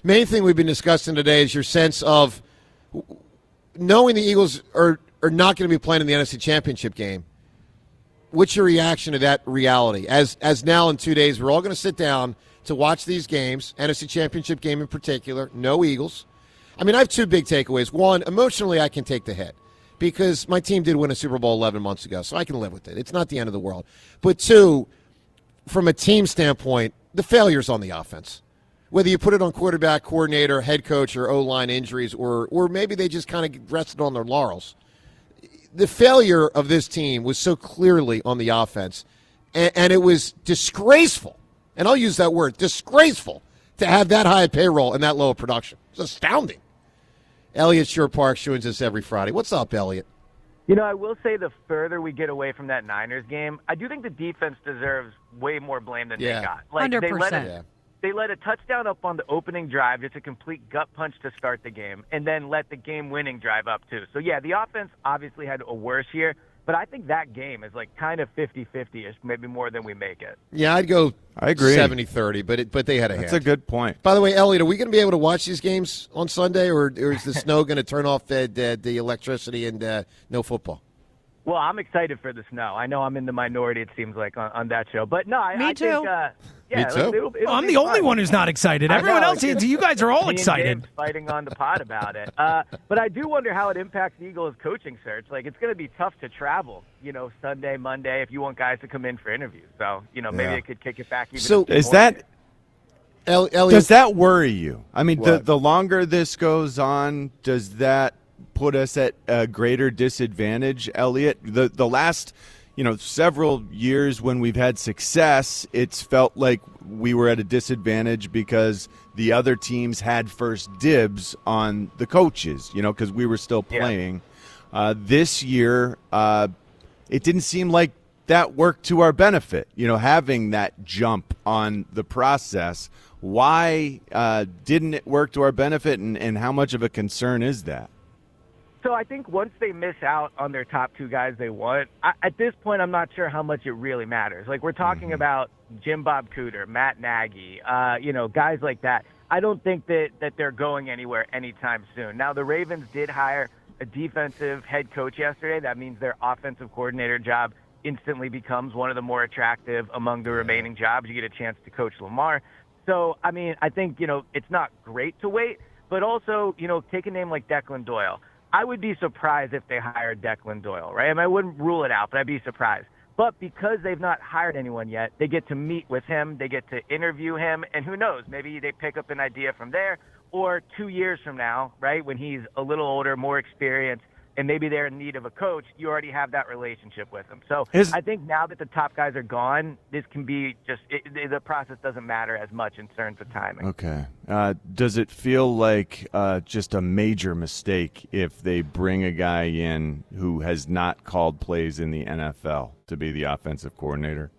Main thing we've been discussing today is your sense of knowing the Eagles are not going to be playing in the NFC Championship game. What's your reaction to that reality? As now in 2 days, we're all going to sit down to watch these games, NFC Championship game in particular, no Eagles. I mean, I have two big takeaways. One, emotionally, I can take the hit because my team did win a Super Bowl 11 months ago, so I can live with it. It's not the end of the world. But two, from a team standpoint, the failure's on the offense. Whether you put it on quarterback, coordinator, head coach, or O-line injuries, or maybe they just kind of rested on their laurels. The failure of this team was so clearly on the offense, and it was disgraceful, and I'll use that word, disgraceful, to have that high a payroll and that low of production. It's astounding. Eliot Shorr-Parks joins us every Friday. What's up, Eliot? You know, I will say the further we get away from that Niners game, I do think the defense deserves way more blame than they got. 100%. They let a touchdown up on the opening drive, just a complete gut punch to start the game, and then let the game-winning drive up too. So, yeah, the offense obviously had a worse year, but I think that game is like kind of 50-50-ish, maybe more than we make it. Yeah, I'd go I agree. 70-30, but they had a hand. That's a good point. By the way, Eliot, are we going to be able to watch these games on Sunday, or is the snow going to turn off the electricity and no football? Well, I'm excited for the snow. I know I'm in the minority, it seems like, on that show. But, no, I too. think Me too. Well, I'm the only one who's not excited. Everyone else, you guys are all me and excited. James fighting on the pod about it. But I do wonder how it impacts the Eagles' coaching search. Like, it's going to be tough to travel, Sunday, Monday, if you want guys to come in for interviews. So, maybe they could kick it back even. So is more. that Eliot, does that worry you? I mean, What? the longer this goes on, does that put us at a greater disadvantage, Eliot? The last several years when we've had success, it's felt like we were at a disadvantage because the other teams had first dibs on the coaches, because we were still playing. This year, it didn't seem like that worked to our benefit, having that jump on the process. Why didn't it work to our benefit, and how much of a concern is that? So I think once they miss out on their top two guys they want, at this point I'm not sure how much it really matters. Like we're talking about Jim Bob Cooter, Matt Nagy, guys like that. I don't think that they're going anywhere anytime soon. Now the Ravens did hire a defensive head coach yesterday. That means their offensive coordinator job instantly becomes one of the more attractive among the remaining jobs. You get a chance to coach Lamar. So, I mean, I think, it's not great to wait, but also, take a name like Declan Doyle. I would be surprised if they hired Declan Doyle, right? I mean, I wouldn't rule it out, but I'd be surprised. But because they've not hired anyone yet, they get to meet with him, they get to interview him, and who knows, maybe they pick up an idea from there, or 2 years from now, right, when he's a little older, more experienced, and maybe they're in need of a coach, you already have that relationship with them. So I think now that the top guys are gone, this can be the process doesn't matter as much in terms of timing. Okay. Does it feel like just a major mistake if they bring a guy in who has not called plays in the NFL to be the offensive coordinator?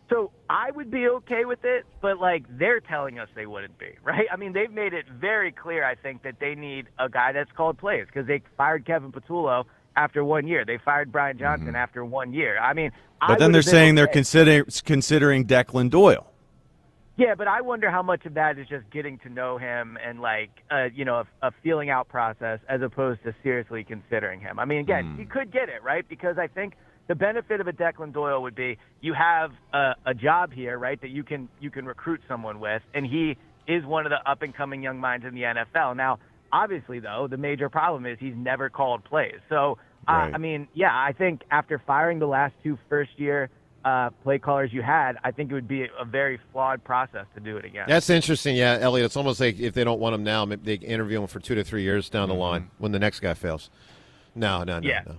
So I would be okay with it, but, they're telling us they wouldn't be, right? I mean, they've made it very clear, I think, that they need a guy that's called plays because they fired Kevin Patullo after 1 year. They fired Brian Johnson after 1 year. I mean, but then they're saying they're considering Declan Doyle. Yeah, but I wonder how much of that is just getting to know him and, a feeling out process as opposed to seriously considering him. I mean, again, he could get it, right? Because I think the benefit of a Declan Doyle would be you have a job here, right, that you can recruit someone with, and he is one of the up-and-coming young minds in the NFL. Now, obviously, though, the major problem is he's never called plays. So, Right. I think after firing the last two first-year play callers you had, I think it would be a very flawed process to do it again. That's interesting, yeah, Eliot. It's almost like if they don't want him now, maybe they interview him for 2 to 3 years down the line when the next guy fails. No.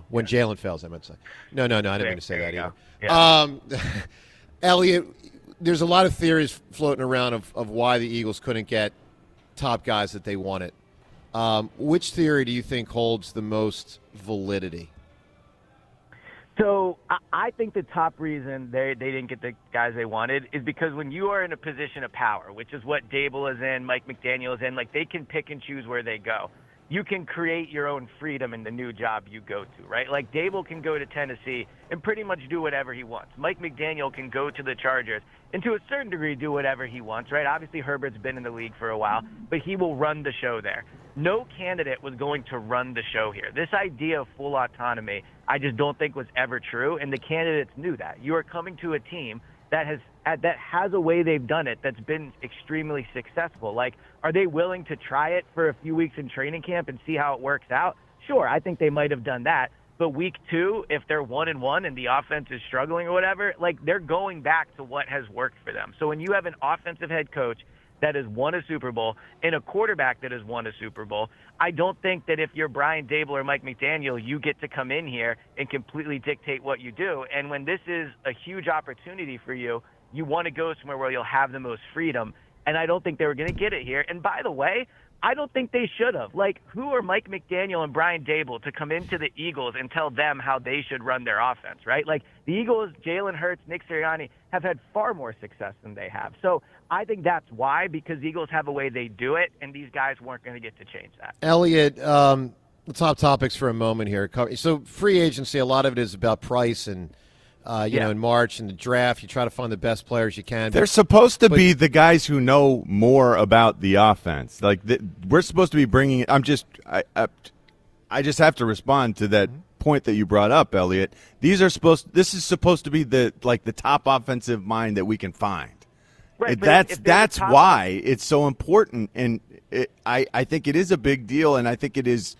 When Jalen fails, I meant to say. No, I didn't mean to say that either. Yeah. Eliot, there's a lot of theories floating around of why the Eagles couldn't get top guys that they wanted. Which theory do you think holds the most validity? So I think the top reason they didn't get the guys they wanted is because when you are in a position of power, which is what Dable is in, Mike McDaniel is in, they can pick and choose where they go. you can create your own freedom in the new job you go to, right? Like Dable can go to Tennessee and pretty much do whatever he wants. Mike McDaniel can go to the Chargers and to a certain degree do whatever he wants, right? Obviously Herbert's been in the league for a while, but he will run the show there. No candidate was going to run the show here. This idea of full autonomy, I just don't think was ever true, and the candidates knew that. You are coming to a team that has a way they've done it that's been extremely successful. Like, are they willing to try it for a few weeks in training camp and see how it works out? Sure, I think they might have done that. But week 2, if they're 1-1 and the offense is struggling or whatever, like, they're going back to what has worked for them. So when you have an offensive head coach that has won a Super Bowl and a quarterback that has won a Super Bowl, I don't think that if you're Brian Dable or Mike McDaniel, you get to come in here and completely dictate what you do. And when this is a huge opportunity for you, you want to go somewhere where you'll have the most freedom. And I don't think they were going to get it here. And by the way, I don't think they should have. Like, who are Mike McDaniel and Brian Dable to come into the Eagles and tell them how they should run their offense, right? Like, the Eagles, Jalen Hurts, Nick Sirianni have had far more success than they have. So I think that's why, because the Eagles have a way they do it, and these guys weren't going to get to change that. Eliot, the top topics for a moment here. So free agency, a lot of it is about price and you know, in March and the draft, you try to find the best players you can. They're supposed to be the guys who know more about the offense. Like we're supposed to be bringing. I just have to respond to that point that you brought up, Eliot. This is supposed to be the top offensive mind that we can find. Right, that's why it's so important, and I think it is a big deal, and I think it is.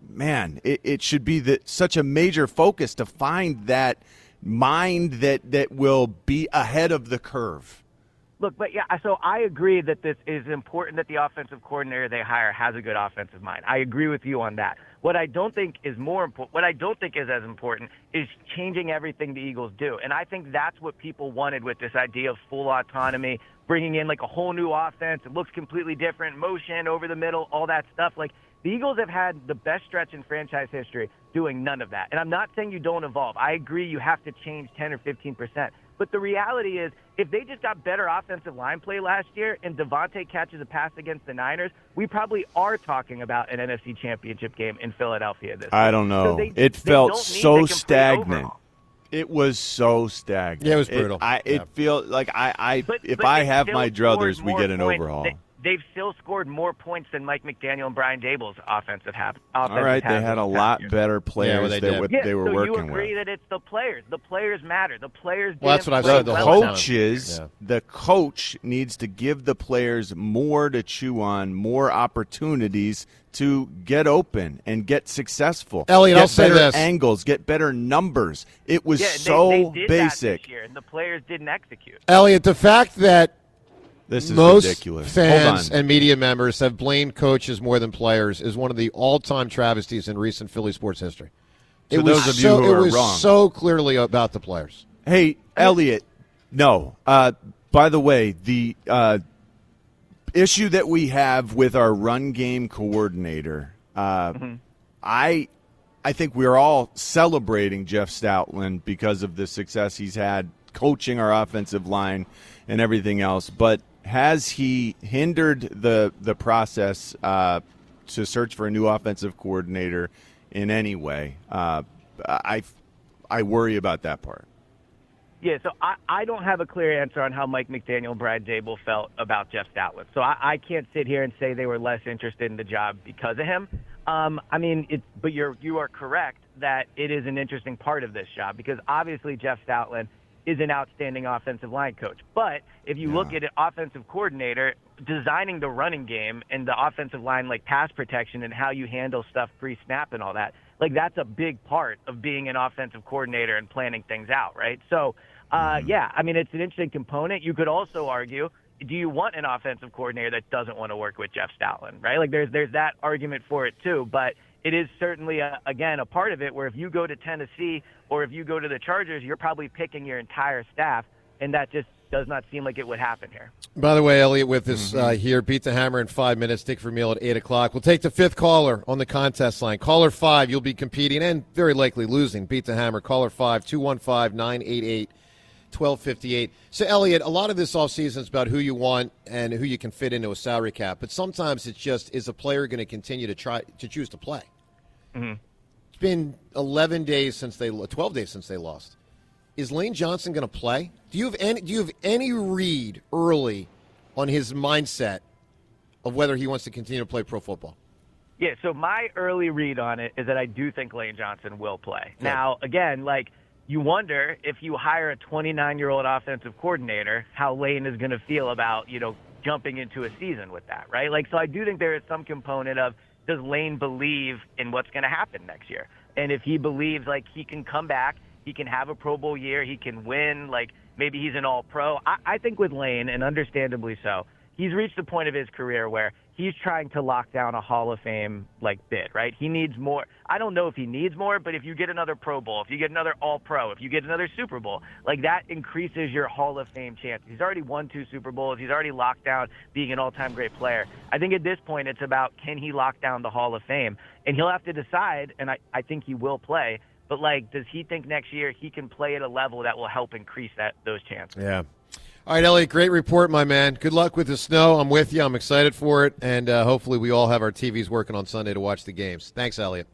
Man, it should be such a major focus to find that mind that will be ahead of the curve. Look, but so I agree that this is important that the offensive coordinator they hire has a good offensive mind. I agree with you on that. What I don't think is as important is changing everything the Eagles do. And I think that's what people wanted with this idea of full autonomy, bringing in like a whole new offense. It looks completely different, motion over the middle, all that stuff. Like, the Eagles have had the best stretch in franchise history doing none of that. And I'm not saying you don't evolve. I agree you have to change 10 or 15%. But the reality is, if they just got better offensive line play last year and Devontae catches a pass against the Niners, we probably are talking about an NFC Championship game in Philadelphia this week. I don't know. So it felt so stagnant. overhaul. It was so stagnant. Yeah, it was brutal. It feels like if I have my druthers, we get an overhaul. They've still scored more points than Mike McDaniel and Brian Dable's offensive All right, they had a lot better players than what they were working with. So you agree that it's the players. The players matter. The players Well, that's what I've said the whole time. The coach needs to give the players more to chew on, more opportunities to get open and get successful. Eliot, I'll say this. this. Get better angles, get better numbers. It was they did basic. That this year, and the players didn't execute. Eliot, the fact that this is most ridiculous. fans and media members have blamed coaches more than players is one of the all-time travesties in recent Philly sports history. For those of you who are wrong. It was so clearly about the players. Hey, Eliot, no. By the way, the issue that we have with our run game coordinator, I think we're all celebrating Jeff Stoutland because of the success he's had coaching our offensive line and everything else, but has he hindered the process to search for a new offensive coordinator in any way? I worry about that part. Yeah, so I don't have a clear answer on how Mike McDaniel and Brian Dable felt about Jeff Stoutland. So I can't sit here and say they were less interested in the job because of him. But you are correct that it is an interesting part of this job because obviously Jeff Stoutland is an outstanding offensive line coach. But if you look at an offensive coordinator, designing the running game and the offensive line, like pass protection and how you handle stuff pre-snap and all that, like that's a big part of being an offensive coordinator and planning things out, right? So, it's an interesting component. You could also argue, do you want an offensive coordinator that doesn't want to work with Jeff Stoutland, right? Like there's that argument for it too, but it is certainly, a part of it where if you go to Tennessee or if you go to the Chargers, you're probably picking your entire staff, and that just does not seem like it would happen here. By the way, Eliot, with us here, Beat the Hammer in 5 minutes, stick for meal at 8 o'clock. We'll take the fifth caller on the contest line. Caller 5, you'll be competing and very likely losing. Beat the Hammer, caller 5, 215-988. 12:58. So, Eliot, a lot of this offseason is about who you want and who you can fit into a salary cap. But sometimes it's just, is a player going to continue to choose to play? Mm-hmm. It's been 12 days since they lost. Is Lane Johnson going to play? Do you have any read early on his mindset of whether he wants to continue to play pro football? Yeah, so my early read on it is that I do think Lane Johnson will play. Good. Now, again, you wonder if you hire a 29-year-old offensive coordinator, how Lane is going to feel about, jumping into a season with that, right? So I do think there is some component of, does Lane believe in what's going to happen next year? And if he believes, he can come back, he can have a Pro Bowl year, he can win, maybe he's an all-pro. I think with Lane, and understandably so, he's reached a point of his career where he's trying to lock down a Hall of Fame bid, right? He needs more. I don't know if he needs more, but if you get another Pro Bowl, if you get another All-Pro, if you get another Super Bowl, that increases your Hall of Fame chances. He's already won 2 Super Bowls. He's already locked down being an all-time great player. I think at this point it's about, can he lock down the Hall of Fame? And he'll have to decide, and I think he will play, but does he think next year he can play at a level that will help increase those chances? Yeah. All right, Eliot, great report, my man. Good luck with the snow. I'm with you. I'm excited for it, and hopefully we all have our TVs working on Sunday to watch the games. Thanks, Eliot.